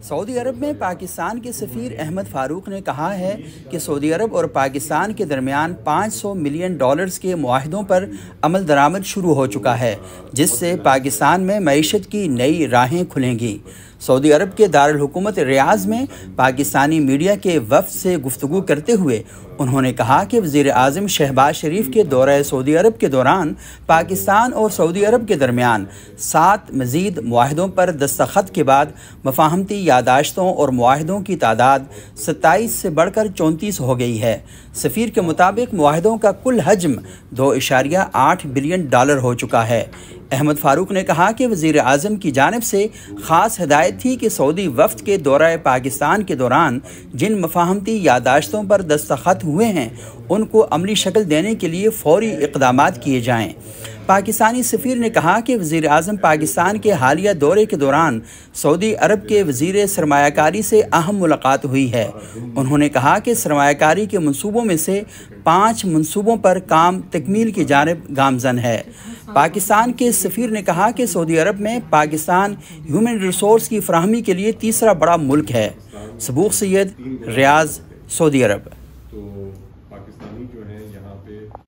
Saudi अरब में पाकिस्तान के सफ़ीर अहमद फ़ारूक ने कहा है कि सऊदी अरब और पाकिस्तान के दरमियान $500 मिलियन के मुआहदों पर अमल दरामद शुरू हो चुका है, जिससे पाकिस्तान में मईशत की नई राहें खुलेंगी। सऊदी अरब के दारुल हुकूमत रियाज़ में पाकिस्तानी मीडिया के वफ़द से गुफ्तगू करते हुए उन्होंने कहा कि वज़ीर आज़म शहबाज शरीफ के दौरे सऊदी अरब के दौरान पाकिस्तान और सऊदी अरब के दरमियान 7 मज़ीद मुआहदों पर दस्तखत के बाद मफाहमती यादाश्तों और मुआहदों की तादाद 27 से बढ़कर 34 हो गई है। सफ़ीर के मुताबिक मुआहदों का कुल हजम $2.8 बिलियन हो चुका है। अहमद फ़ारूक ने कहा कि वज़ीर आज़म की जानिब से ख़ास हिदायत थी कि सऊदी वफ़द के दौरे पाकिस्तान के दौरान जिन मफाहमती यादाश्तों पर दस्तखत हुए हैं उनको अमली शक्ल देने के लिए फ़ौरी इक़दामात किए जाएँ। पाकिस्तानी सफ़ीर ने कहा कि वज़ीर आज़म पाकिस्तान के हालिया दौरे के दौरान सऊदी अरब के वज़ीर सरमायाकारी से अहम मुलाकात हुई है। उन्होंने कहा कि सरमायाकारी के मंसूबों में से 5 मंसूबों पर काम तकमील की जानिब गामज़न है। पाकिस्तान के सफ़ीर ने कहा कि सऊदी अरब में पाकिस्तान ह्यूमन रिसोर्स की फराहमी के लिए तीसरा बड़ा मुल्क है। सबूक सैयद, रियाज़, सऊदी अरब।